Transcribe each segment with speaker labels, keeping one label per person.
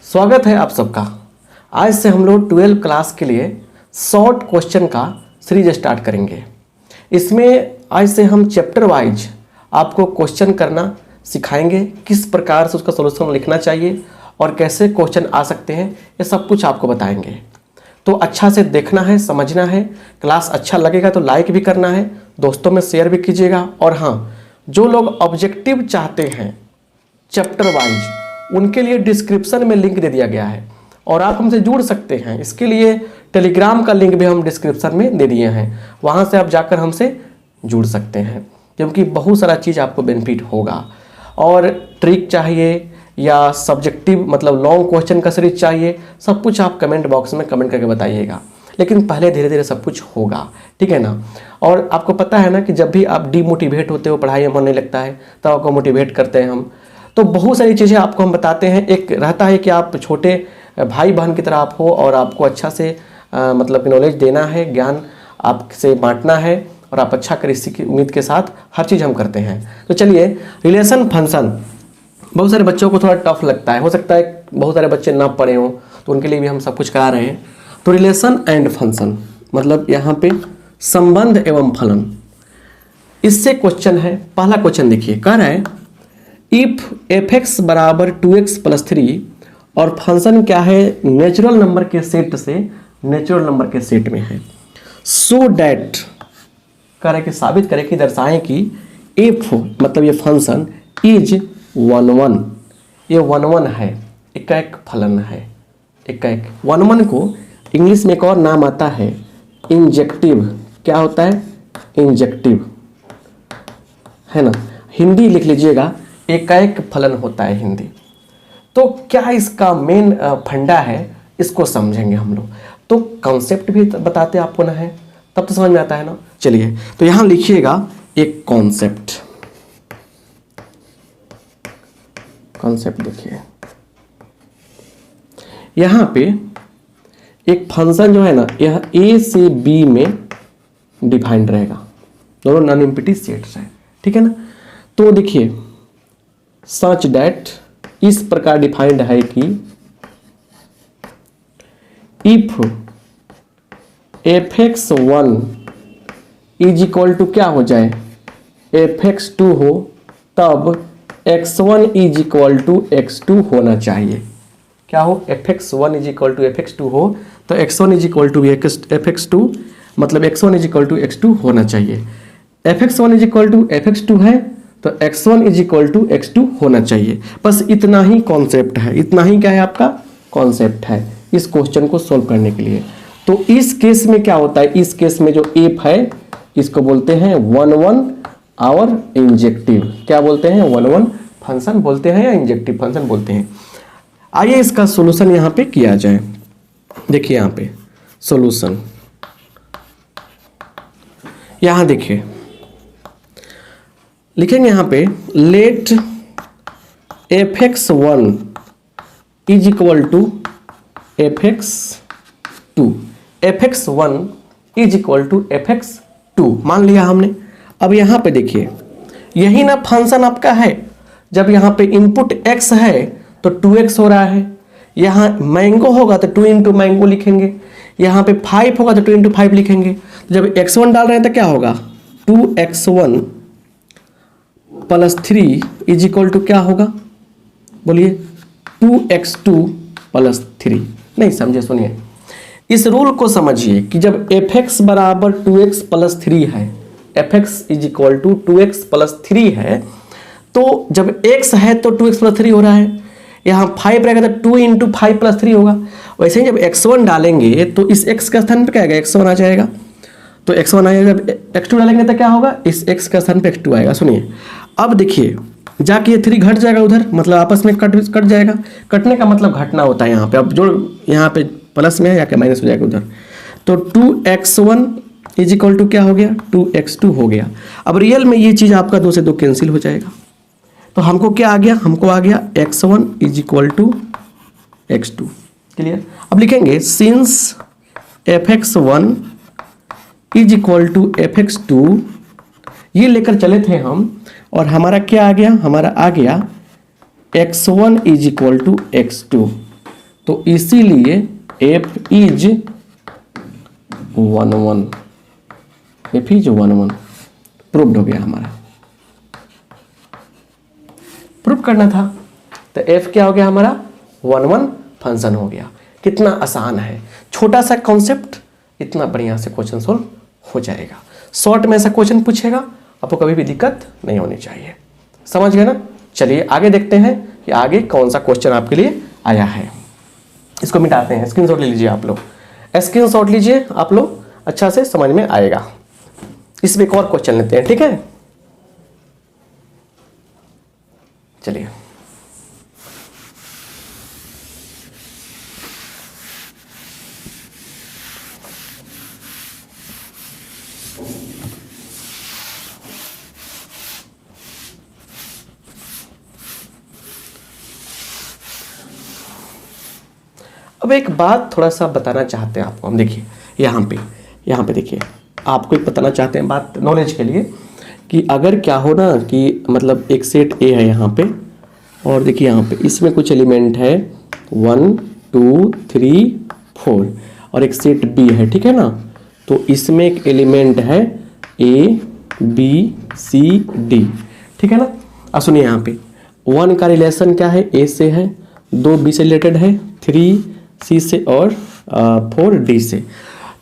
Speaker 1: स्वागत है आप सबका। आज से हम लोग 12 क्लास के लिए शॉर्ट क्वेश्चन का सीरीज स्टार्ट करेंगे। इसमें आज से हम चैप्टर वाइज आपको क्वेश्चन करना सिखाएंगे, किस प्रकार से उसका सॉल्यूशन लिखना चाहिए और कैसे क्वेश्चन आ सकते हैं, ये सब कुछ आपको बताएंगे। तो अच्छा से देखना है, समझना है। क्लास अच्छा लगेगा तो लाइक भी करना है, दोस्तों में शेयर भी कीजिएगा। और हाँ, जो लोग ऑब्जेक्टिव चाहते हैं चैप्टर वाइज, उनके लिए डिस्क्रिप्शन में लिंक दे दिया गया है और आप हमसे जुड़ सकते हैं। इसके लिए टेलीग्राम का लिंक भी हम डिस्क्रिप्शन में दे दिए हैं, वहाँ से आप जाकर हमसे जुड़ सकते हैं, क्योंकि बहुत सारा चीज़ आपको बेनिफिट होगा। और ट्रिक चाहिए या सब्जेक्टिव मतलब लॉन्ग क्वेश्चन का सीरीज चाहिए, सब कुछ आप कमेंट बॉक्स में कमेंट करके बताइएगा। लेकिन पहले धीरे धीरे सब कुछ होगा, ठीक है ना। और आपको पता है ना कि जब भी आप डीमोटिवेट होते हो, पढ़ाई में मन नहीं लगता है, तब आपको मोटिवेट करते हैं हम। तो बहुत सारी चीज़ें आपको हम बताते हैं। एक रहता है कि आप छोटे भाई बहन की तरह आप हो और आपको अच्छा से मतलब नॉलेज देना है, ज्ञान आपसे बांटना है और आप अच्छा करें, इसी की उम्मीद के साथ हर चीज़ हम करते हैं। तो चलिए, रिलेशन फंक्शन बहुत सारे बच्चों को थोड़ा टफ लगता है, हो सकता है बहुत सारे बच्चे ना पढ़े हों, तो उनके लिए भी हम सब कुछ करा रहे हैं। तो रिलेशन एंड फंक्शन मतलब यहाँ पे संबंध एवं फलन, इससे क्वेश्चन है। पहला क्वेश्चन देखिए, कह रहा है इफ f(x) बराबर 2x प्लस 3 और फंक्शन क्या है, नेचुरल नंबर के सेट से नेचुरल नंबर के सेट में है, सो डैट कह रहे कि साबित करें कि दर्शाएं कि f मतलब ये फंक्शन इज 1 ये 1 है, एक फलन है। एक 1 को इंग्लिश में एक और नाम आता है इंजेक्टिव। क्या होता है? इंजेक्टिव, है ना। हिंदी लिख लीजिएगा, एक फलन होता है हिंदी। तो क्या इसका मेन फंडा है, इसको समझेंगे हम लोग। तो कॉन्सेप्ट भी बताते आपको ना है, तब तो समझ में आता है ना। चलिए, तो यहां लिखिएगा एक कॉन्सेप्ट। कॉन्सेप्ट देखिए, यहां पे एक फंक्शन जो है ना, यह a से b में डिफाइंड रहेगा, दोनों नॉन एम्प्टी सेट्स हैं, ठीक है ना। तो देखिए, सच डैट इस प्रकार डिफाइंड है कि if f(x)1 is equal to क्या हो जाए, f(x)2 हो, तब x1 is equal to x2 होना चाहिए। क्या हो? f(x)1 is equal to f(x)2 हो तो x1 is equal to f(x)2 मतलब x1 is equal to x2 होना चाहिए। f(x)1 is equal to f(x)2 है तो x1 is equal to x2 होना चाहिए। बस इतना ही कॉन्सेप्ट है, इतना ही क्या है आपका कॉन्सेप्ट है इस क्वेश्चन को सोल्व करने के लिए। तो इस केस में क्या होता है, इस केस में जो f है इसको बोलते हैं 1 और इंजेक्टिव। क्या बोलते हैं? 1 फंक्शन बोलते हैं या इंजेक्टिव फंक्शन बोलते हैं। आइए इसका सॉल्यूशन यहाँ पे किया जाए। देखिए यहाँ पे सॉल्यूशन, यहाँ देखिए लिखेंगे यहाँ पे let f(x)1 is equal to f(x)2। f(x)1 is equal to f(x)2 मान लिया हमने। अब यहाँ पे देखिए, यही ना फंक्शन आपका है। जब यहाँ पे इनपुट x है तो 2x हो रहा है, यहाँ मैंगो होगा तो 2 इंटू मैंगो लिखेंगे, यहाँ पे 5 होगा तो 2 इंटू 5 लिखेंगे। तो जब x1 डाल रहे हैं तो क्या होगा, 2x1 plus 3 is equal to क्या होगा, बोलिए 2x2 प्लस 3। नहीं समझे, सुनिए इस रूल को समझिए कि जब f(x) बराबर 2x प्लस 3 है, f(x) is equal to 2x plus 3 है, तो जब x है तो 2x प्लस 3 हो रहा है, यहाँ 5 रहेगा तो 2 इंटू 5 प्लस 3 होगा। वैसे ही जब x1 डालेंगे तो इस x का स्थान पर क्या आएगा, x1 आ जाएगा। तो x1 आएगा, जब x2 डालेंगे तो क्या होगा, इस x का स्थान पे x2 आएगा। सुनिए, अब देखिए जाके ये 3 घट जाएगा उधर, मतलब आपस में कट जाएगा। कटने का मतलब घटना होता है यहाँ पे। अब जो यहाँ पे प्लस में है या क्या माइनस हो जाएगा उधर। तो 2x1 इज इक्वल टू क्या हो गया, 2x2 हो गया। अब रियल में ये चीज़ आपका 2 से 2 कैंसिल हो जाएगा। तो हमको क्या आ गया, हमको आ गया x1 is equal to x2। Clear. अब लिखेंगे since f(x)1 is equal to f(x)2, ये लेकर चले थे हम, और हमारा क्या आ गया, हमारा आ गया x1 is equal to x2। तो इसीलिए f is 1 1, f is 1 1 proved हो गया हमारा। प्रूव करना था तो एफ क्या हो गया हमारा 1 1 फंक्शन हो गया। कितना आसान है, छोटा सा कॉन्सेप्ट, इतना बढ़िया से क्वेश्चन सोल्व हो जाएगा। शॉर्ट में ऐसा क्वेश्चन पूछेगा, आपको कभी भी दिक्कत नहीं होनी चाहिए। समझ गए ना? चलिए आगे देखते हैं कि आगे कौन सा क्वेश्चन आपके लिए आया है। इसको मिटाते हैं, स्क्रीनशॉट ले लीजिए आप लोग, स्क्रीनशॉट लीजिए आप लोग, अच्छा से समझ में आएगा। इसमें एक और क्वेश्चन लेते हैं, ठीक है? चलिए अब एक बात थोड़ा सा बताना चाहते हैं आपको हम। देखिए यहाँ पे देखिए, आपको एक बताना चाहते हैं बात नॉलेज के लिए कि अगर क्या हो ना कि मतलब एक सेट ए है यहाँ पे, और देखिए यहाँ पे इसमें कुछ एलिमेंट है 1 2 3 4 और एक सेट बी है, ठीक है ना? तो इसमें एक एलिमेंट है ए बी सी डी, ठीक है ना? अब सुनिए यहाँ पे 1 का रिलेशन क्या है, ए से है, 2 बी से रिलेटेड है, 3 सी से और 4 डी से।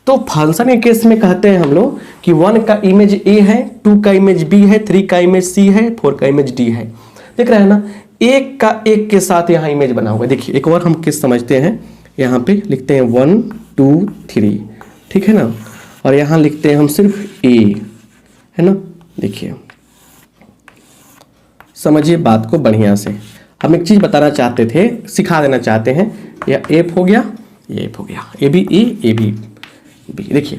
Speaker 1: तो फंक्शन के केस में कहते हैं हम लोग कि 1 का इमेज ए है, 2 का इमेज बी है, 3 का इमेज सी है, 4 का इमेज डी है। देख रहे हैं ना? एक का एक के साथ यहाँ इमेज बना हुआ है। देखिए एक और हम किस समझते हैं, यहाँ पे लिखते हैं 1 2 3, ठीक है ना? और यहाँ लिखते हैं हम सिर्फ ए, है ना? देखिए समझिए बात को बढ़िया से। हम एक चीज बताना चाहते थे, सिखा देना चाहते हैं। या एफ हो गया, ये एफ हो गया, a b a b b. देखिए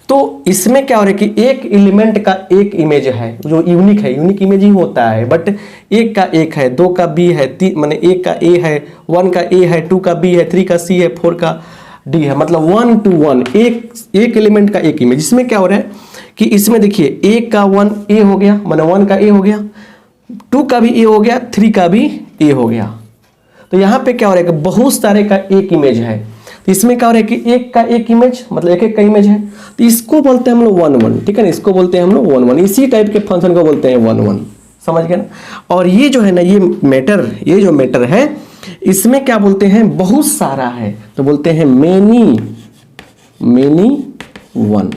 Speaker 1: तो इसमें क्या हो रहा है कि एक एलिमेंट का एक इमेज है जो यूनिक है, यूनिक इमेज ही होता है, बट एक का एक है, 2 का बी है, माने एक का ए है, 1 का ए है, 2 का बी है, 3 का सी है, 4 का डी है, मतलब 1 to 1 एक एलिमेंट का एक इमेज। इसमें क्या हो रहा है कि इसमें देखिए एक का 1 ए हो गया, माने 1 का ए हो गया, 2 का भी ए हो गया, 3 का भी ए हो गया। तो यहाँ पे क्या हो रहा है कि बहुत सारे का एक इमेज है। तो इसमें क्या हो रहा है कि एक का एक इमेज, मतलब एक एक का इमेज है, तो इसको बोलते हैं हम लोग 1 1, ठीक है ना? इसको बोलते हैं हम लोग 1 1, इसी टाइप के फंक्शन को बोलते हैं 1 1। समझ गए ना? और ये जो है ना, ये जो मैटर है, इसमें क्या बोलते हैं, बहुत सारा है तो बोलते हैं मेनी 1।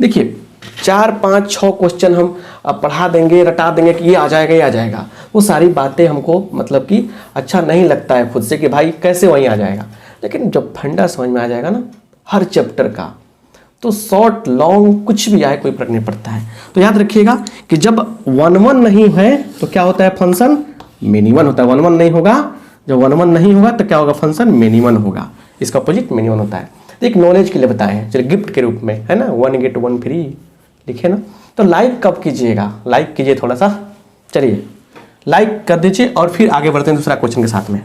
Speaker 1: देखिए 4 5 6 क्वेश्चन हम पढ़ा देंगे, रटा देंगे कि ये आ जाएगा, ये आ जाएगा। वो सारी बातें हमको मतलब कि अच्छा नहीं लगता है खुद से कि भाई कैसे वहीं आ जाएगा। लेकिन जब फंडा समझ में आ जाएगा ना हर चैप्टर का, तो शॉर्ट लॉन्ग कुछ भी आए कोई फर्क नहीं पड़ता है। तो याद रखिएगा कि जब 1 1 नहीं है तो क्या होता है, फंक्शन मेनी 1 होता है। 1 1 नहीं होगा, जब 1 1 नहीं होगा तो क्या होगा, फंक्शन मेनी 1 होगा। इसका अपोजिट मेनी 1 होता है। तो एक नॉलेज के लिए बताए हैं, चलिए गिफ्ट के रूप में, है ना? 1 get 1 फ्री लिखे ना? तो लाइक कब कीजिएगा, लाइक कीजिए थोड़ा सा, चलिए लाइक कर दीजिए और फिर आगे बढ़ते हैं दूसरा क्वेश्चन के साथ में।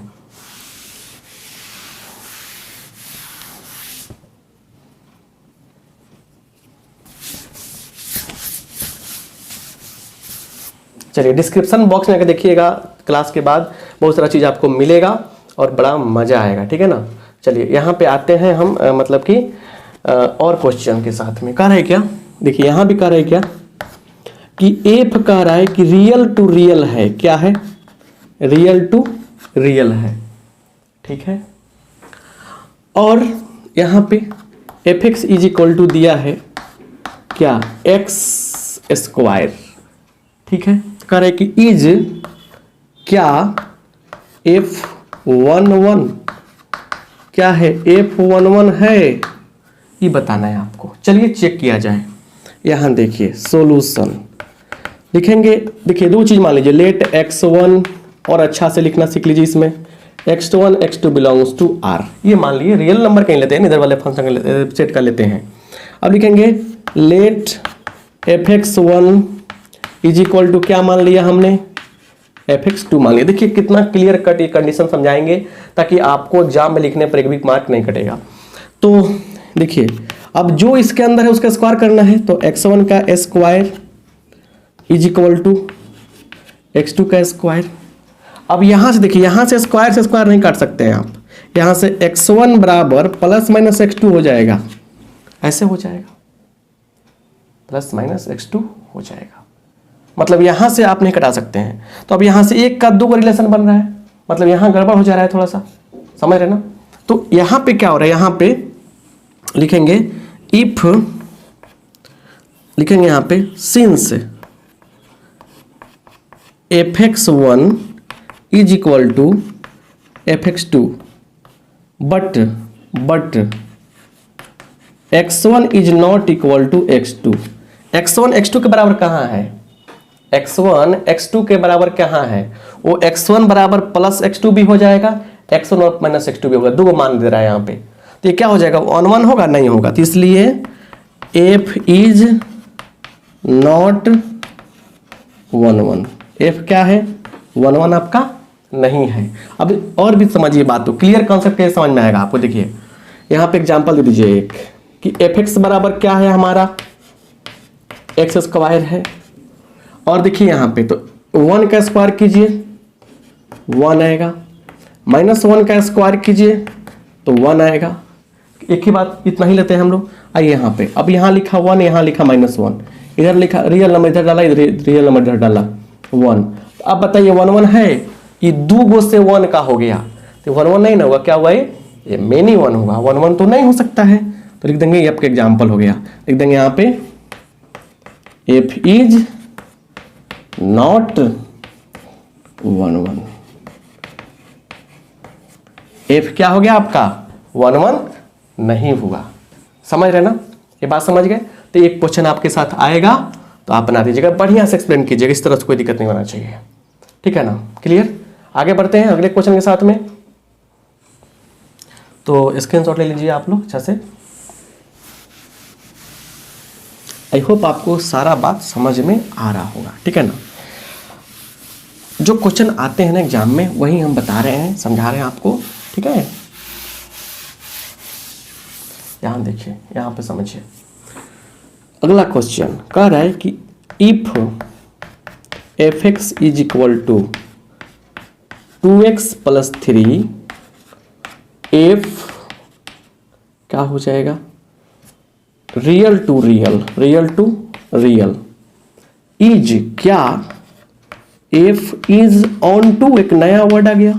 Speaker 1: चलिए डिस्क्रिप्शन बॉक्स में आकर देखिएगा, क्लास के बाद बहुत सारा चीज़ आपको मिलेगा और बड़ा मज़ा आएगा, ठीक है ना? चलिए यहाँ पे आते हैं हम मतलब कि और क्वेश्चन के साथ में कह रहे क्या, देखिए यहाँ भी कह रहे क्या कि एफ कह रहा है कि रियल टू रियल है। क्या है, रियल टू रियल है, ठीक है? और यहाँ पे f x is equal to दिया है क्या, एक्स स्क्वायर, ठीक है? कह रहे कि इज क्या F11 क्या है, F11 है, ये बताना है आपको। चलिए चेक किया जाए। यहाँ देखिए सॉल्यूशन लिखेंगे। देखिए दो चीज़ मान लीजिए, लेट x1 और अच्छा से लिखना सीख लीजिए। इसमें x1 x2 belongs to r, ये मान लीजिए रियल नंबर कहीं लेते हैं, इधर वाले फंक्शन सेट का लेते हैं। अब लिखेंगे late fx1 is equal to क्या मान लिया हमने, fx2 मान लिया। देखिए कितना क्लियर कट ये कंडीशन समझाएंगे ताकि आपको एग्जाम में लिखने पर एक भी मार्क नहीं कटेगा। तो देखिए अब जो इसके अंदर है उसका स्क्वायर करना है, तो x1 का square is equal to x2 का स्क्वायर। अब यहाँ से देखिए, यहाँ से स्क्वायर नहीं काट सकते हैं आप, यहाँ से x1 बराबर प्लस माइनस x2 हो जाएगा, ऐसे हो जाएगा, प्लस माइनस x2 हो जाएगा। मतलब यहाँ से आप नहीं कटा सकते हैं। तो अब यहाँ से 1 का 2 का रिलेशन बन रहा है, मतलब यहाँ गड़बड़ हो जा रहा है थोड़ा सा, समझ रहे ना। तो यहाँ पे क्या हो रहा है, यहाँ पे लिखेंगे इफ, लिखेंगे यहाँ पे since fx1 is equal to fx2 but x1 is not equal to x2। x1 x2 के बराबर कहाँ है, x1 x2 के बराबर कहाँ है, वो x1 बराबर प्लस x2 भी हो जाएगा, x1 और माइनस x2 भी होगा, दो मान दे रहा है यहाँ पे। तो ये क्या हो जाएगा, 1 1 होगा, नहीं होगा। तो इसलिए f इज नॉट 1 1, f क्या है 1 1 आपका नहीं है। अब और भी समझिए बात, तो क्लियर कॉन्सेप्ट कैसे समझ में आएगा आपको। देखिए यहाँ पे एग्जांपल दे दीजिए एक कि fx बराबर क्या है हमारा एक्स स्क्वायर है, और देखिए यहाँ पे तो 1 का स्क्वायर कीजिए 1 आएगा, माइनस 1 का स्क्वायर कीजिए तो 1 आएगा। एक ही बात, इतना ही लेते हैं हम लोग। आइए यहाँ पे, अब यहाँ लिखा 1, यहाँ लिखा -1, इधर लिखा रियल नंबर इधर डाला, इधर रियल नंबर इधर डाला 1। अब बताइए 1 1 है, ये 2 गो से 1 का हो गया, तो 1 1 नहीं ना होगा, क्या हुआ ये मेनी 1 होगा, 1 1 तो नहीं हो सकता है। तो लिख देंगे, ये आपका एग्जाम्पल हो गया, लिख देंगे यहाँ पे f इज नॉट 1 1। f क्या हो गया आपका 1 1 नहीं हुआ, समझ रहे ना, ये बात समझ गए। तो एक क्वेश्चन आपके साथ आएगा तो आप बना दीजिएगा, बढ़िया से एक्सप्लेन कीजिएगा, इस तरह से कोई दिक्कत नहीं होना चाहिए, ठीक है ना। क्लियर, आगे बढ़ते हैं अगले क्वेश्चन के साथ में। तो स्क्रीनशॉट ले लीजिए आप लोग अच्छा से। आई होप आपको सारा बात समझ में आ रहा होगा, ठीक है ना। जो क्वेश्चन आते हैं ना एग्जाम में वही हम बता रहे हैं, समझा रहे हैं आपको, ठीक है। यहां देखिए, यहां पे समझिए। अगला क्वेश्चन कह रहा है कि if fx is equal to 2x plus 3 f क्या हो जाएगा, रियल टू रियल इज, क्या f इज ऑन टू, एक नया वर्ड आ गया,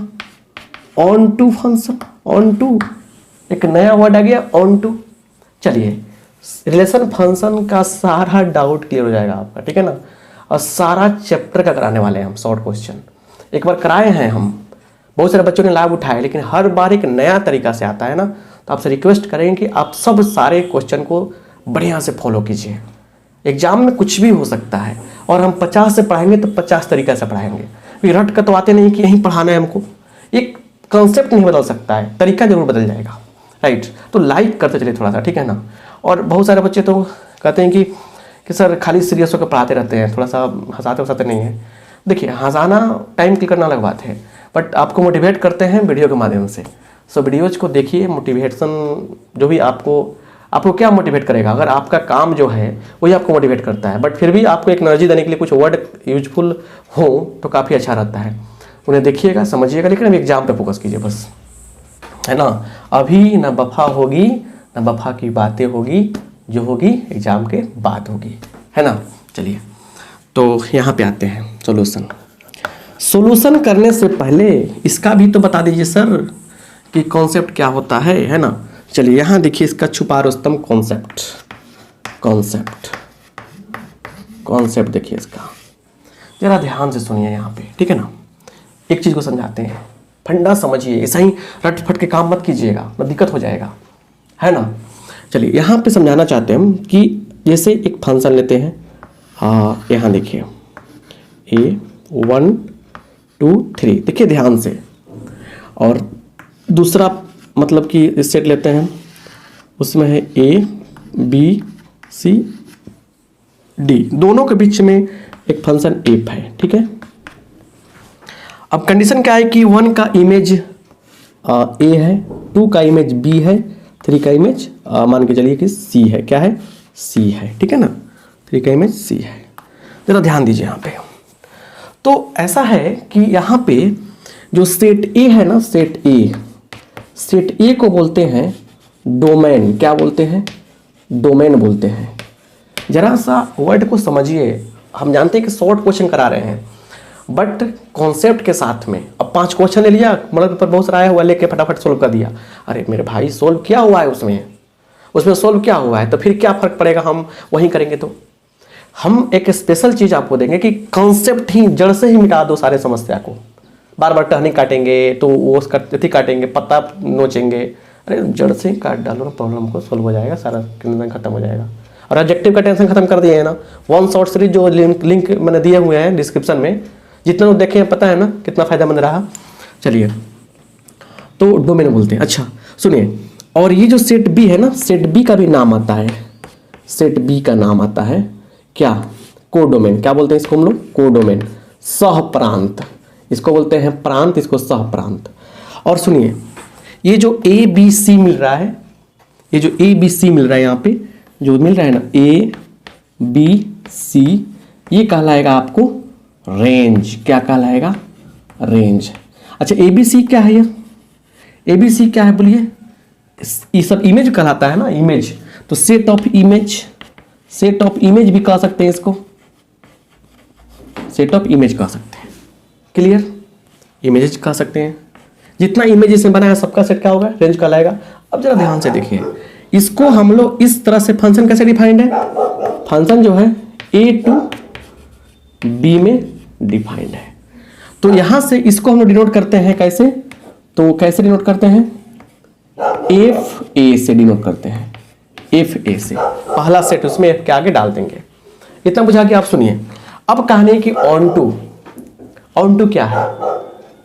Speaker 1: onto function, onto एक नया वर्ड आ गया, ऑन टू। चलिए रिलेशन फंक्शन का सारा डाउट क्लियर हो जाएगा आपका, ठीक है ना। और सारा चैप्टर का कराने वाले हैं हम शॉर्ट क्वेश्चन, एक बार कराए हैं हम, बहुत सारे बच्चों ने लाभ उठाए, लेकिन हर बार एक नया तरीका से आता है ना। तो आपसे रिक्वेस्ट करेंगे कि आप सब सारे क्वेश्चन को बढ़िया से फॉलो कीजिए। एग्जाम में कुछ भी हो सकता है, और हम 50 से पढ़ाएंगे तो 50 तरीका से पढ़ाएंगे। रट कर तो आते नहीं कि यहीं पढ़ाना है हमको, एक कॉन्सेप्ट नहीं बदल सकता है, तरीका जरूर बदल जाएगा, राइट। तो लाइक करते चलिए थोड़ा सा, ठीक है ना। और बहुत सारे बच्चे तो कहते हैं कि सर खाली सीरियस होकर पढ़ाते रहते हैं, थोड़ा सा हंसाते वसाते नहीं है। देखिए हंसाना टाइम क्लिक करना अलग बात है, बट आपको मोटिवेट करते हैं वीडियो के माध्यम से। सो वीडियोज को देखिए, मोटिवेशन जो भी आपको क्या मोटिवेट करेगा, अगर आपका काम जो है वही आपको मोटिवेट करता है, बट फिर भी आपको एक एनर्जी देने के लिए कुछ वर्ड यूजफुल हो तो काफ़ी अच्छा रहता है। उन्हें देखिएगा, समझिएगा, लेकिन अभी एग्जाम पे फोकस कीजिए बस, है ना। अभी ना वफा होगी ना वफा की बातें होगी, जो होगी एग्जाम के बाद होगी, है ना। चलिए तो यहाँ पे आते हैं सॉल्यूशन करने से पहले इसका भी तो बता दीजिए सर कि कॉन्सेप्ट क्या होता है ना। चलिए यहाँ देखिए, इसका छुपा रुस्तम कॉन्सेप्ट देखिए इसका, जरा ध्यान से सुनिए यहाँ पे, ठीक है ना। एक चीज़ को समझाते हैं, फंडा समझिए, ऐसा ही रट फट के काम मत कीजिएगा, न दिक्कत हो जाएगा, है ना। चलिए यहाँ पे समझाना चाहते हैं हम कि जैसे एक फंक्शन लेते हैं, हाँ यहाँ देखिए A1 2 3, देखिए ध्यान से, और दूसरा मतलब कि सेट लेते हैं, उसमें है A B C D, दोनों के बीच में एक फंक्शन f है, ठीक है। अब कंडीशन क्या है कि 1 का इमेज A है, 2 का इमेज B है, 3 का इमेज मान के चलिए कि C है, क्या है C है, ठीक है ना। 3 का इमेज C है, जरा ध्यान दीजिए यहाँ पे। तो ऐसा है कि यहाँ पे जो सेट A है ना, सेट ए को बोलते हैं डोमेन। क्या बोलते हैं? डोमेन बोलते हैं। जरा सा वर्ड को समझिए। हम जानते हैं कि शॉर्ट क्वेश्चन करा रहे हैं, बट कॉन्सेप्ट के साथ में। अब 5 क्वेश्चन ले लिया, मॉडल पेपर बहुत सारा आया हुआ, लेके फटाफट सोल्व कर दिया। अरे मेरे भाई, सोल्व क्या हुआ है उसमें सोल्व क्या हुआ है? तो फिर क्या फर्क पड़ेगा हम वहीं करेंगे तो? हम एक स्पेशल चीज़ आपको देंगे कि कॉन्सेप्ट ही जड़ से ही मिटा दो सारे समस्या को। बार बार टहनी काटेंगे तो वो उसका तिथि काटेंगे, पत्ता नोचेंगे। अरे जड़ से ही काट डालो ना, प्रॉब्लम को सोल्व हो जाएगा, सारा टेंशन खत्म हो जाएगा। और ऑब्जेक्टिव का टेंशन खत्म कर दिए है ना। वन शॉर्ट सीरीज जो लिंक मैंने दिए हुए हैं डिस्क्रिप्शन में, जितना लोग देखे हैं पता है ना कितना फायदेमंद रहा। चलिए, तो डोमेन बोलते हैं। अच्छा सुनिए, और ये जो सेट बी है ना, सेट बी का भी नाम आता है। सेट बी का नाम आता है क्या? कोडोमेन। क्या बोलते हैं इसको हम लोग? कोडोमेन। सह प्रांत इसको बोलते हैं, प्रांत इसको सह प्रांत। और सुनिए, ये जो ए बी सी मिल रहा है, ये जो ए बी सी मिल रहा है, यहाँ पे जो मिल रहा है ना ए बी सी, ये कहलाएगा आपको रेंज। क्या कहलाएगा? रेंज। अच्छा ए बी सी क्या है? ये ए बी सी क्या है बोलिए? ये सब इमेज कहलाता है ना, इमेज। तो set of image, set of image भी कह सकते हैं इसको, सेट ऑफ इमेज कह सकते हैं। क्लियर? इमेजेस कह सकते हैं। जितना इमेज इसमें बना है सबका सेट क्या होगा? रेंज कहलाएगा। अब जरा ध्यान से देखिए, इसको हम लोग इस तरह से फंक्शन कैसे डिफाइंड है? फंक्शन जो है ए टू बी में डिफाइंड है। तो यहां से इसको हम लोग डिनोट करते हैं कैसे? तो कैसे डिनोट करते हैं? एफ ए से डिनोट करते हैं। एफ ए से पहला सेट उसमें एफ के आगे डाल देंगे। इतना बुझा के आप सुनिए। अब कहने की ऑन टू, ऑन टू क्या है?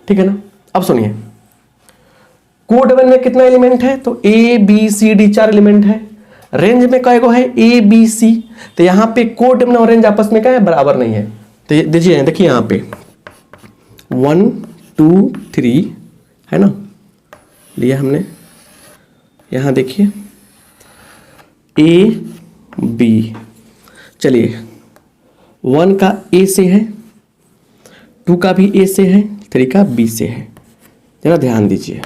Speaker 1: ठीक है ना? अब सुनिए, कोड वन में कितना एलिमेंट है? तो a b c d 4 element है। रेंज में कई गो है? A b c. तो यहाँ पे कोड वन और रेंज आपस में क्या है? बराबर नहीं है। तो दीजिए, देखिए यहाँ पे 1 2 3 है ना, लिया हमने। यहाँ देखिए ए बी, चलिए 1 का ए से है, 2 का भी ए से है, 3 का बी से है। जरा ध्यान दीजिए,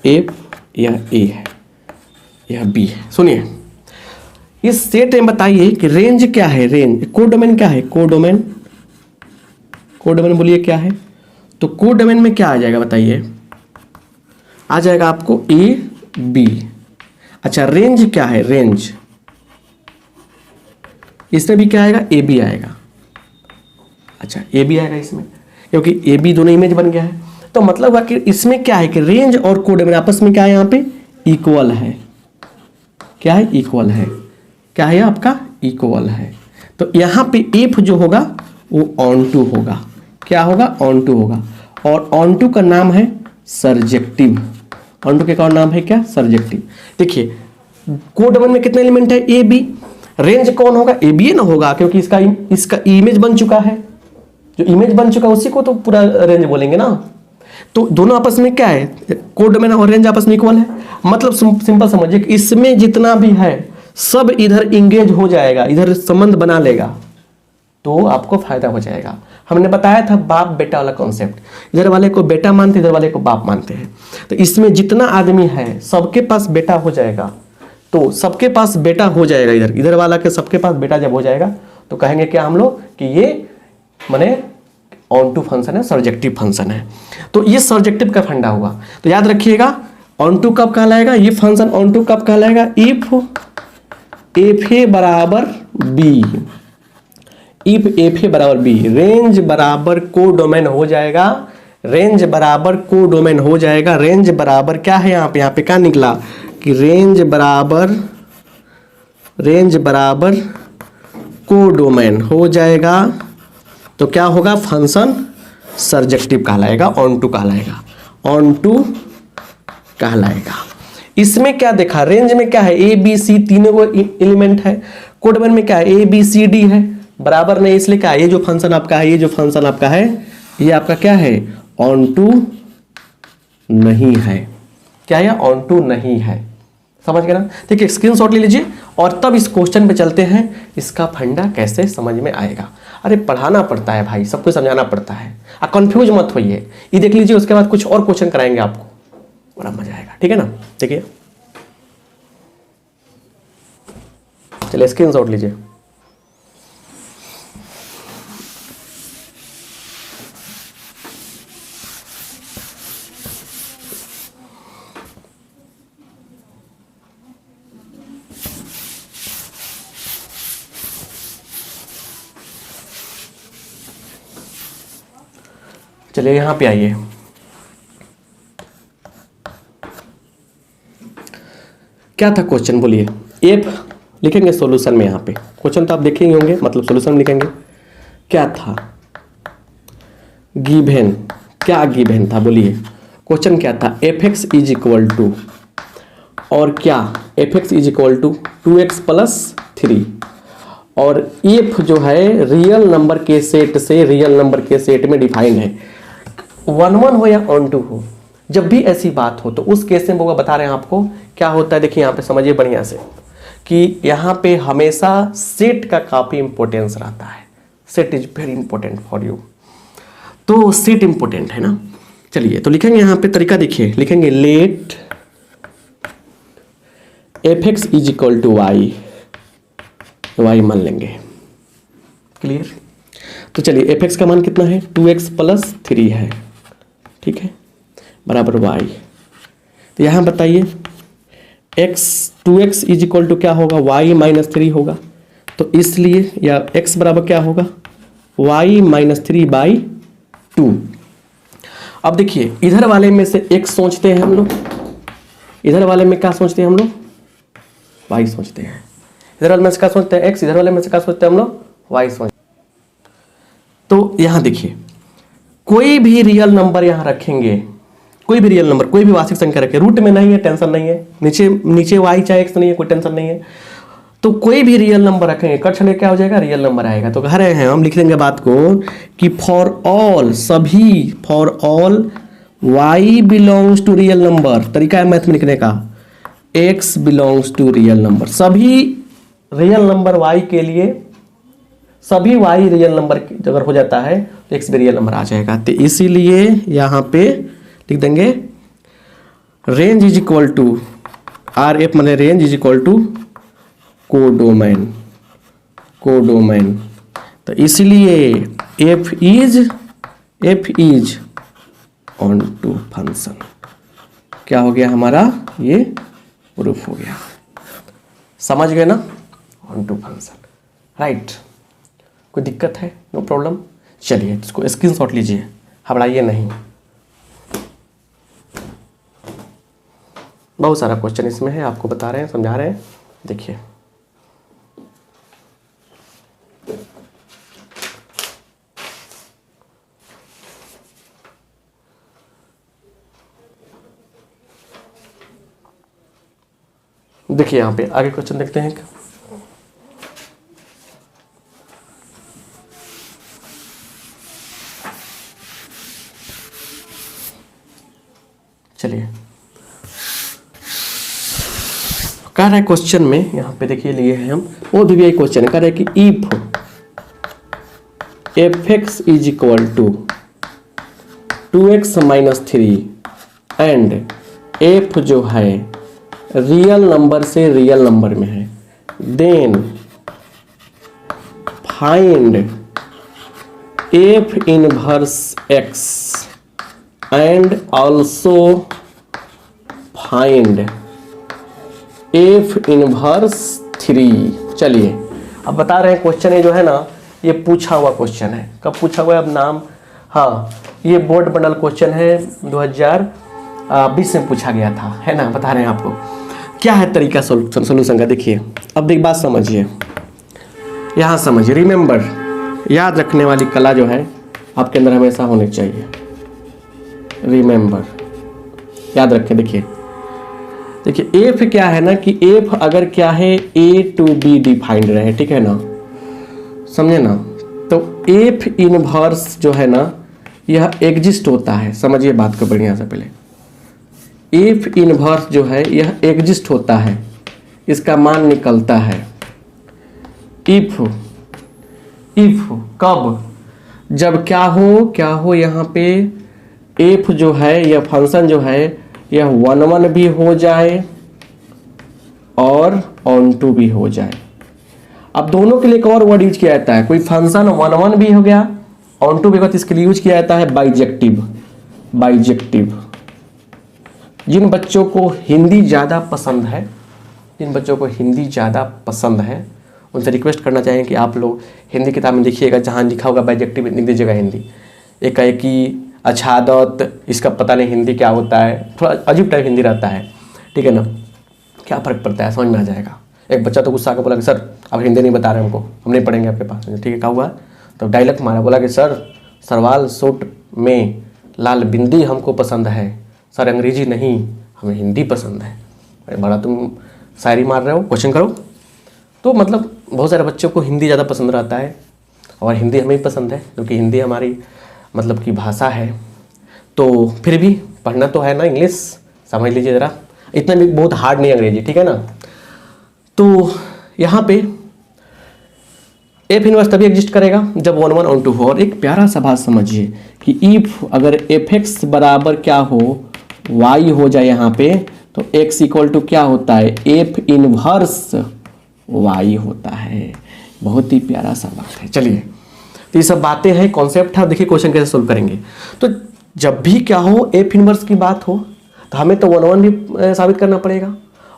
Speaker 1: एफ यह ए है, यह बी है। सुनिए, इस सेट में बताइए कि रेंज क्या है? रेंज कोडोमेन क्या है? कोडोमेन, कोडोमेन बोलिए क्या है? तो कोडोमेन में क्या आ जाएगा बताइए? आ जाएगा आपको ए बी। अच्छा रेंज क्या है? रेंज इसमें भी क्या आएगा? ए बी आएगा। अच्छा ए बी आएगा इसमें, क्योंकि ए बी दोनों इमेज बन गया है। तो मतलब हुआ कि इसमें क्या है कि रेंज और कोडोमेन आपस में क्या है? यहाँ पे इक्वल है। क्या है? इक्वल है। क्या है आपका? इक्वल है। तो यहाँ पे एफ जो होगा वो ऑन टू होगा। क्या होगा? ऑन टू होगा। और ऑन टू का नाम है सर्जेक्टिव। ऑन टू के का नाम है क्या? सर्जेक्टिव। देखिए कोडोमेन में कितने एलिमेंट है? A B. रेंज कौन होगा? ए बी ना होगा, क्योंकि इसका इमेज बन चुका है। जो इमेज बन चुका है उसी को तो पूरा रेंज बोलेंगे ना। तो दोनों आपस में क्या है? कोडोमेन और रेंज आपस में इक्वल है। मतलब सिंपल समझिए कि इसमें जितना भी है सब इधर इंगेज हो जाएगा, इधर संबंध बना लेगा, तो आपको फायदा हो जाएगा। हमने बताया था बाप बेटा वाला कॉन्सेप्ट। इधर वाले को बेटा मानते, इधर वाले को बाप मानते हैं। तो इसमें जितना आदमी है सबके पास बेटा हो जाएगा। तो सबके पास बेटा हो जाएगा, इधर वाला के सबके पास बेटा जब हो जाएगा तो कहेंगे क्या हम लोग कि ये माने ऑन टू फंक्शन है, सर्जेक्टिव फंक्शन है। तो ये सर्जेक्टिव का फंडा हुआ। तो याद रखिएगा ऑन टू कब कहलाएगा? ये फंक्शन ऑन टू कब कहलाएगा? इफ एफ ए बराबर बी, इफ एफ ए बराबर बी, रेंज बराबर कोडोमेन हो जाएगा। रेंज बराबर कोडोमेन हो जाएगा। रेंज बराबर क्या है? यहाँ पे क्या निकला कि रेंज बराबर कोडोमेन हो जाएगा। तो क्या होगा? फंक्शन सर्जेक्टिव कहलाएगा, ऑन टू कहलाएगा, ऑन टू कहलाएगा। इसमें क्या देखा? रेंज में क्या है? ए बी सी तीनों को एलिमेंट है। कोडोमेन में क्या है? ए बी सी डी है, बराबर नहीं, इसलिए क्या? ये जो फंक्शन आपका है, ये जो फंक्शन आपका है, ये आपका क्या है? ऑन टू नहीं है। क्या है? ऑन टू नहीं है। समझ गए ना? देखिए स्क्रीनशॉट ले लीजिए और तब इस क्वेश्चन पे चलते हैं। इसका फंडा कैसे समझ में आएगा? अरे पढ़ाना पड़ता है भाई, सब कुछ समझाना पड़ता है। आप कंफ्यूज मत होइए। ये देख लीजिए, उसके बाद कुछ और क्वेश्चन कराएंगे आपको। बड़ा मजा आएगा, ठीक है ना। देखिए चलिए स्क्रीनशॉट लीजिए। चलिए यहां पे आइए, क्या था क्वेश्चन बोलिए। एफ लिखेंगे सॉल्यूशन में, यहाँ पे क्वेश्चन तो आप देखे ही होंगे, मतलब सॉल्यूशन में लिखेंगे। क्या था गिवन, क्या गिवन था बोलिए। क्वेश्चन क्या था, f x is equal to और क्या, f x is equal to 2x + 3 और एफ जो है रियल नंबर के सेट से रियल नंबर के सेट में डिफाइंड है। 1 1 हो या ऑन 2 हो, जब भी ऐसी बात हो तो उस केस में वो बता रहे हैं आपको क्या होता है। देखिए यहाँ पे समझिए बढ़िया से कि यहाँ पे हमेशा सेट का काफी इंपॉर्टेंस रहता है। Set is very important for you, तो सेट इंपॉर्टेंट है ना। चलिए तो लिखेंगे यहाँ पे तरीका, देखिए लिखेंगे let f x is equal to y, y मान लेंगे, क्लियर। तो चलिए एफ एक्स का मान कितना है, 2x + 3 है, ठीक है, बराबर वाई। तो यहाँ बताइए2x इज इक्वल टू क्या होगा, y - 3 होगा। तो इसलिए या x बराबर क्या होगा, y - 3/2। अब देखिए इधर वाले में से x सोचते हैं हम लोग, इधर वाले में क्या सोचते हैं हम लोग, y सोचते हैं। इधर वाले में से क्या सोचते हैं x, इधर वाले में से क्या सोचते हैं हम लोग, y सोचते हैं। तो यहाँ देखिए कोई भी रियल नंबर यहाँ रखेंगे, कोई भी रियल नंबर, कोई भी वास्तविक संख्या रखें, रूट में नहीं है टेंशन नहीं है, नीचे y चाहे x नहीं है कोई टेंशन नहीं है। तो कोई भी रियल नंबर रखेंगे कट छड़े क्या हो जाएगा, रियल नंबर आएगा। तो कह रहे हैं हम लिख देंगे बात को कि फॉर ऑल, सभी, for all y belongs to real number, तरीका है मैथ में लिखने का, x belongs to real number, सभी रियल नंबर y के लिए, सभी y रियल नंबर अगर हो जाता है तो x भी रियल नंबर आ जाएगा। तो इसीलिए यहाँ पे लिख देंगे range is equal to R f, मतलब range is equal to codomain, codomain. तो इसलिए f is onto function, क्या हो गया हमारा, ये प्रूफ हो गया, समझ गए ना, ऑन टू फंक्शन, राइट। कोई दिक्कत है, नो प्रॉब्लम। चलिए इसको स्क्रीनशॉट लीजिए, घबराइए नहीं, बहुत सारा क्वेश्चन इसमें है, आपको बता रहे हैं, समझा रहे हैं। देखिए देखिए यहाँ पे आगे क्वेश्चन देखते हैं। चलिए कह रहा है क्वेश्चन में, यहाँ पे देखिए लिए हैं हम, वो भी यही क्वेश्चन है, कह रहा है कि if f x is equal to 2x - 3 and f जो है रियल नंबर से रियल नंबर में है, then find f inverse x and also find f inverse 3। चलिए अब बता रहे हैं क्वेश्चन है जो है ना, ये पूछा हुआ क्वेश्चन है। कब पूछा हुआ है, अब नाम, हाँ ये बोर्ड बंडल क्वेश्चन है 2020 में पूछा गया था, है ना। बता रहे हैं आपको क्या है तरीका सोल्यूशन का। देखिए अब एक बात समझिए, यहाँ समझिए, रिमेंबर, याद रखने वाली कला जो है आपके अंदर हमेशा होनी चाहिए। रिमेंबर, याद रखें। देखिए एफ क्या है ना कि एफ अगर क्या है ए टू बी डिफाइंड रहे, ठीक है ना, समझे ना। तो एफ इनवर्स जो है ना यह एग्जिस्ट होता है, समझिए बात को बढ़िया से। पहले एफ इनवर्स जो है यह एग्जिस्ट होता है, इसका मान निकलता है इफ कब, जब क्या हो यहाँ पे एफ जो है यह फंक्शन जो है यह 1 भी हो जाए और ऑन टू भी हो जाए। अब दोनों के लिए एक और वर्ड यूज किया जाता है, कोई फंक्शन 1 भी हो गया ऑन टू भी होगा तो इसके लिए यूज किया जाता है बाइजेक्टिव। बाइजेक्टिव। जिन बच्चों को हिंदी ज़्यादा पसंद है, जिन बच्चों को हिंदी ज़्यादा पसंद है उनसे रिक्वेस्ट करना चाहेंगे कि आप लोग हिंदी किताब में देखिएगा, जहाँ लिखा होगा बाइजेक्टिव लिख दीजिएगा हिंदी। एकाएकी, अछादत, इसका पता नहीं हिंदी क्या होता है, थोड़ा अजीब टाइप हिंदी रहता है, ठीक है ना। क्या फ़र्क पड़ता है, समझ में आ जाएगा। एक बच्चा तो गुस्सा आकर बोला कि सर आप हिंदी नहीं बता रहे हमको, हम नहीं पढ़ेंगे आपके पास। ठीक है, क्या हुआ? तो डायलॉग मारा, बोला कि सर सरवाल सूट में लाल बिंदी हमको पसंद है, सर अंग्रेजी नहीं हमें हिंदी पसंद है। अरे बड़ा तुम शायरी मार रहे हो, क्वेश्चन करो। तो मतलब बहुत सारे बच्चों को हिंदी ज़्यादा पसंद रहता है और हिंदी हमें ही पसंद है क्योंकि हिंदी हमारी मतलब की भाषा है। तो फिर भी पढ़ना तो है ना, इंग्लिश समझ लीजिए ज़रा, इतना भी बहुत हार्ड नहीं अंग्रेजी, ठीक है ना। तो यहाँ पे एफ इनवर्स तभी एग्जिस्ट करेगा जब 1 1 ऑन टू हो। और एक प्यारा सा बात समझिए कि इफ अगर एफ एक्स बराबर क्या हो, वाई हो जाए यहाँ पे, तो एक्स इक्वल टू क्या होता है, एफ इनवर्स वाई होता है। बहुत ही प्यारा सा बात है। चलिए, तो ये सब बातें हैं, कॉन्सेप्ट है। देखिए क्वेश्चन कैसे सोल्व करेंगे। तो जब भी क्या हो, एफ इनवर्स की बात हो तो हमें तो 1 1 भी साबित करना पड़ेगा,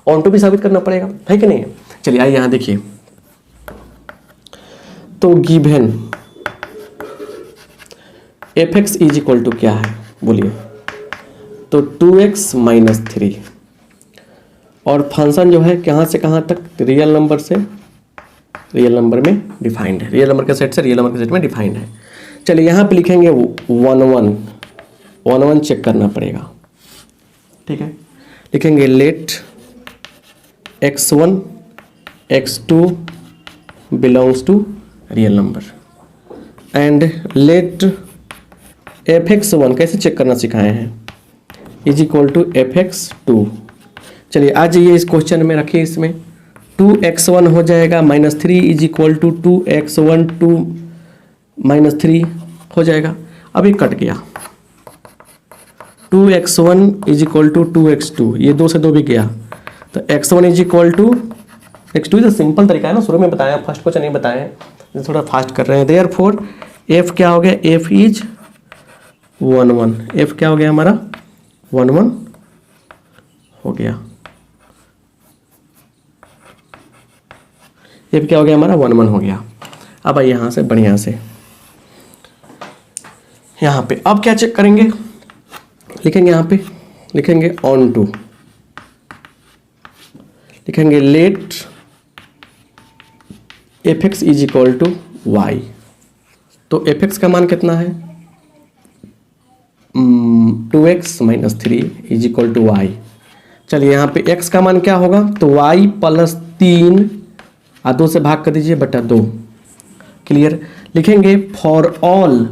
Speaker 1: ऑन टू भी साबित करना पड़ेगा, है कि नहीं। चलिए आइए यहाँ देखिए। तो given f x is equal to क्या है बोलिए, तो 2x माइनस 3। और फंक्शन जो है कहाँ से कहाँ तक, रियल नंबर से रियल नंबर में डिफाइंड है, रियल नंबर के सेट से रियल नंबर के सेट में डिफाइंड है। चलिए यहाँ पे लिखेंगे 1 1 चेक करना पड़ेगा, ठीक है। लिखेंगे let x1 x2 belongs to real number and let fx1 कैसे चेक करना सिखाए हैं, इज इक्वल टू fx2। चलिए आ जाइए इस क्वेश्चन में, रखिए इसमें 2x1 हो जाएगा -3 इज इक्वल टू 2x1 2 -3 हो जाएगा। अब ये कट गया, 2x1 is equal to 2x2, ये 2 से 2 भी गया, तो x1 is equal to x2। तो सिंपल तरीका है ना, शुरू में बताया, फर्स्ट क्वेश्चन नहीं बताया, थोड़ा फास्ट कर रहे हैं। देयरफॉर f क्या हो गया, f इज 1 1, f क्या हो गया हमारा 1 1 हो गया, f क्या हो गया हमारा 1 1 हो गया। अब आइए यहाँ से बढ़िया से यहाँ पे अब क्या चेक करेंगे, लिखेंगे यहाँ पे, लिखेंगे ऑन टू, लिखेंगे let f x is equal to y. तो एफ एक्स का मान कितना है, 2x minus 3 is equal to y. चलिए यहाँ पे x का मान क्या होगा, तो y प्लस 3 और 2 से भाग कर दीजिए बटा 2। क्लियर। लिखेंगे फॉर ऑल,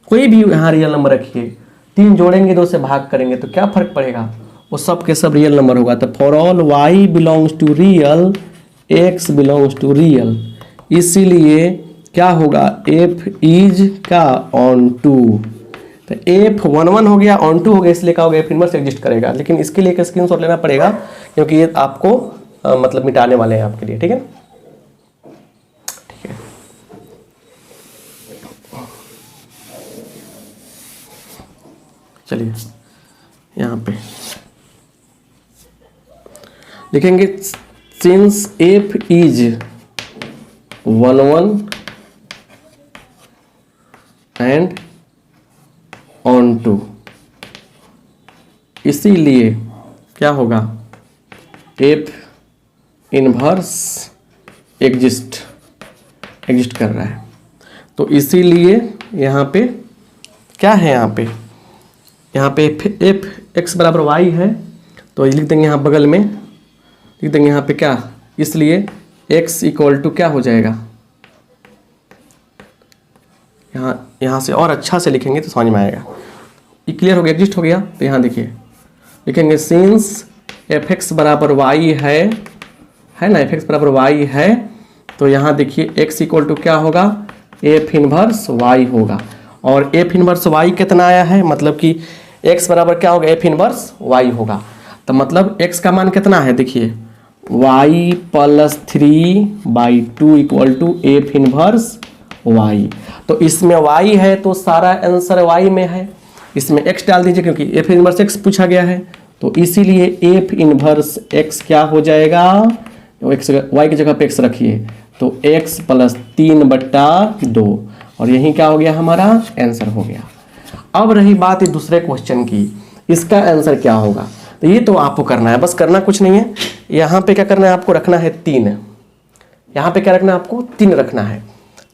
Speaker 1: कोई भी यहाँ रियल नंबर रखिए, 3 जोड़ेंगे 2 से भाग करेंगे तो क्या फर्क पड़ेगा, वो सब के सब रियल नंबर होगा। तो for all y belongs to real, x belongs to real, इसीलिए क्या होगा, f इज का ऑन टू। तो f 1 1 हो गया, ऑन टू हो गया, इसलिए क्या होगा, f इनवर्स एग्जिस्ट करेगा। लेकिन इसके लिए एक स्क्रीनशॉट लेना पड़ेगा क्योंकि ये आपको मतलब मिटाने वाले हैं आपके लिए, ठीक है। ठीक है, चलिए यहाँ पे लिखेंगे since f is 1 1 and onto, इसीलिए क्या होगा, f इनवर्स एग्जिस्ट कर रहा है। तो इसीलिए यहाँ पे क्या है, यहाँ पे एफ एक्स बराबर वाई है, तो लिख देंगे यहाँ बगल में, लिख देंगे यहाँ पे क्या, इसलिए x इक्वल टू क्या हो जाएगा, यहाँ से और अच्छा से लिखेंगे तो समझ में आएगा। ये क्लियर हो गया, एग्जिस्ट हो गया। तो यहाँ देखिए लिखेंगे सिंस एफ एक्स बराबर वाई है ना, एफ एक्स बराबर वाई है, तो यहाँ देखिए x इक्वल टू क्या होगा, एफ इनवर्स वाई होगा। और एफ इनवर्स वाई कितना आया है, मतलब कि x बराबर क्या होगा, f इनवर्स y होगा। तो मतलब x का मान कितना है, देखिए y plus 3/2 equal to f inverse y। तो इसमें y है तो सारा आंसर y में है, इसमें x डाल दीजिए क्योंकि f इनवर्स x पूछा गया है, तो इसीलिए f इनवर्स x क्या हो जाएगा, x y की जगह पे x रखिए तो x प्लस 3/2 और यही क्या हो गया, हमारा आंसर हो गया। अब रही बात दूसरे क्वेश्चन की, इसका आंसर क्या होगा, तो ये तो आपको करना है, बस करना कुछ नहीं है। यहाँ पे क्या करना है आपको, रखना है 3, यहाँ पे क्या रखना है आपको, 3 रखना है।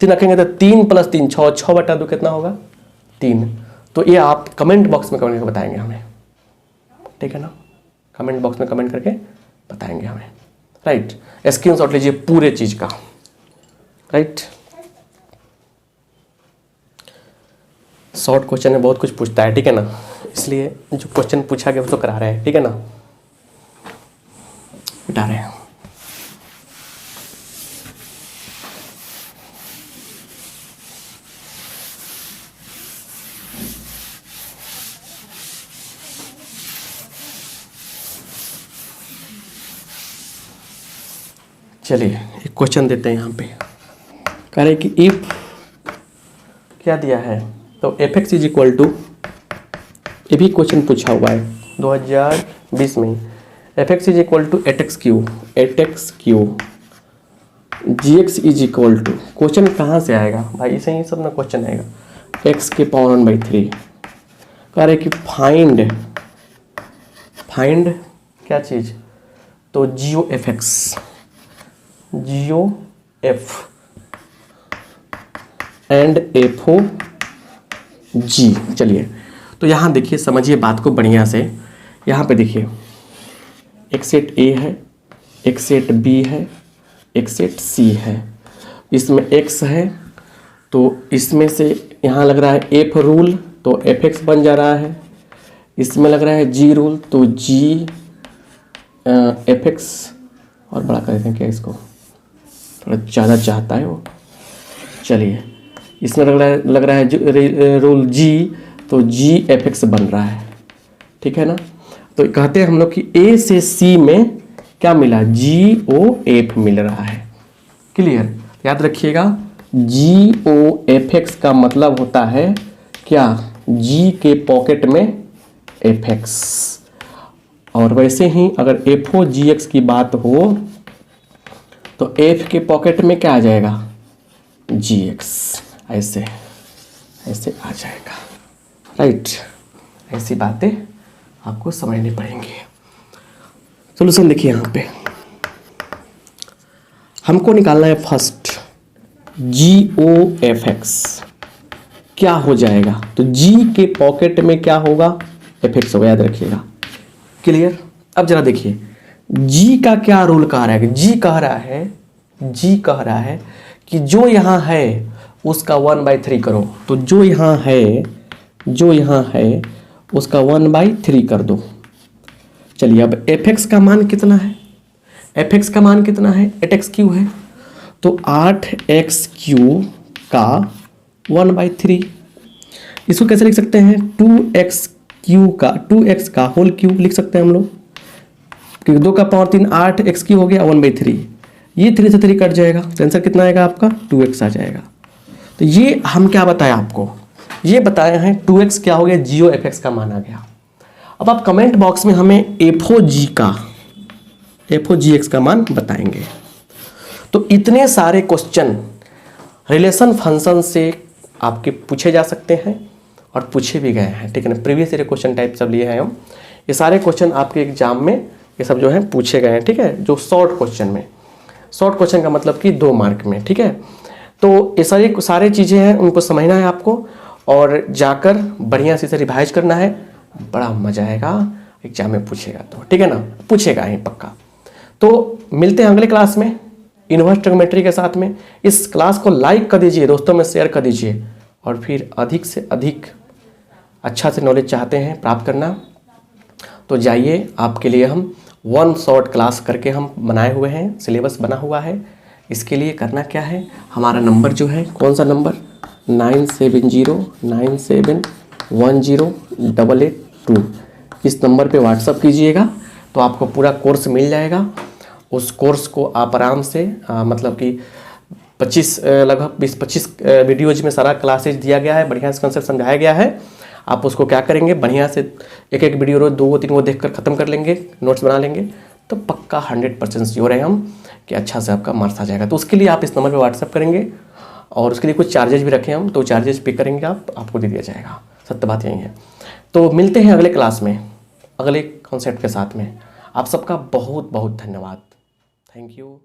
Speaker 1: 3 रखेंगे तो 3 + 3 6, 6/2 कितना होगा, 3। तो ये आप कमेंट बॉक्स में कमेंट करके बताएंगे हमें, ठीक है ना, कमेंट बॉक्स में कमेंट करके बताएंगे हमें, राइट। स्क्रीनशॉट लीजिए पूरे चीज का, राइट। शॉर्ट क्वेश्चन में बहुत कुछ पूछता है, ठीक है ना, इसलिए जो क्वेश्चन पूछा गया वो तो करा रहे हैं, ठीक है ना, बता रहे हैं। चलिए एक क्वेश्चन देते हैं यहाँ पे, कह रहे कि इफ क्या दिया है, तो fx इज इक्वल टू, ये भी क्वेश्चन पूछा हुआ है 2020 में, fx is equal to 8x क्यू gx is equal to, question कहाँ से आएगा भाई, इसे ही सब ना क्वेश्चन आएगा, x के पावर 1/3। कह रहे कि फाइंड क्या चीज़, तो GOF एंड FOG। चलिए तो यहाँ देखिए, समझिए बात को बढ़िया से, यहाँ पे देखिए एक सेट A है, एक सेट B है, एक सेट C है, इसमें X है तो इसमें से यहाँ लग रहा है F रूल तो FX बन जा रहा है, इसमें लग रहा है G रूल तो G FX, और बड़ा कर देते हैं क्या, इसको थोड़ा ज़्यादा चाहता है वो। चलिए इसमें लग रहा है रूल G तो G FX बन रहा है, ठीक है ना। तो कहते हैं हम लोग कि A से C में क्या मिला, GOF मिल रहा है, क्लियर। याद रखिएगा GOFX का मतलब होता है क्या, G के पॉकेट में FX, और वैसे ही अगर FOGX की बात हो तो F के पॉकेट में क्या आ जाएगा, GX, ऐसे आ जाएगा, राइट। ऐसी बातें आपको समझनी पड़ेंगी। सोल्यूशन देखिए, यहाँ पे हमको निकालना है फर्स्ट GOFX क्या हो जाएगा, तो G के पॉकेट में क्या होगा, FX होगा, याद रखिएगा, क्लियर। अब जरा देखिए G का क्या रूल कह रहा है, G कह रहा है कि जो यहाँ है उसका 1/3 करो, तो जो यहाँ है उसका 1/3 कर दो। चलिए अब fx का मान कितना है, fx का मान कितना है, 8x³ है, तो 8x³ का 1/3, इसको कैसे लिख सकते हैं, 2x का होल क्यूब लिख सकते हैं हम लोग, क्योंकि 2 का पावर 3 8x³ हो गया 1/3, ये 3 से 3 कट जाएगा, तो आंसर कितना आएगा आपका 2x आ जाएगा। तो ये हम क्या बताया आपको, ये बताया है 2x क्या हो गया, GOFX का मान आ गया। अब आप कमेंट बॉक्स में हमें FOGX का मान बताएंगे। तो इतने सारे क्वेश्चन रिलेशन फंक्शन से आपके पूछे जा सकते हैं और पूछे भी गए हैं, ठीक है ना। प्रीवियस ईयर क्वेश्चन टाइप सब लिए हैं हम, ये सारे क्वेश्चन आपके एग्जाम में ये सब जो है पूछे गए हैं, ठीक है। जो शॉर्ट क्वेश्चन में, शॉर्ट क्वेश्चन का मतलब कि 2 मार्क में, ठीक है। तो ये सारी चीज़ें हैं, उनको समझना है आपको और जाकर बढ़िया से रिवाइज करना है, बड़ा मजा आएगा, एग्जाम में पूछेगा तो, ठीक है ना, पूछेगा ही पक्का। तो मिलते हैं अगले क्लास में इन्वर्स ट्रिग्नोमेट्री के साथ में। इस क्लास को लाइक कर दीजिए, दोस्तों में शेयर कर दीजिए, और फिर अधिक से अधिक अच्छा से नॉलेज चाहते हैं प्राप्त करना तो जाइए, आपके लिए हम 1 शॉर्ट क्लास करके हम बनाए हुए हैं, सिलेबस बना हुआ है। इसके लिए करना क्या है, हमारा नंबर जो है, कौन सा नंबर, 9709710888 2 इस नंबर पे व्हाट्सअप कीजिएगा तो आपको पूरा कोर्स मिल जाएगा। उस कोर्स को आप आराम से मतलब कि 25 लगभग 20-25 वीडियोज में सारा क्लासेज दिया गया है, बढ़िया से कंसेप्ट समझाया गया है। आप उसको क्या करेंगे, बढ़िया से एक एक वीडियो रोज 2-3 वो देख कर ख़त्म कर लेंगे, नोट्स बना लेंगे, तो पक्का 100% श्योर है हम कि अच्छा से आपका मार्क्स आ जाएगा। तो उसके लिए आप इस नंबर पर व्हाट्सअप करेंगे और उसके लिए कुछ चार्जेज भी रखें हम, तो चार्जेज पे करेंगे आपको दे दिया जाएगा। सत्य बात यही है। तो मिलते हैं अगले क्लास में अगले कॉन्सेप्ट के साथ में। आप सबका बहुत बहुत धन्यवाद। Thank you.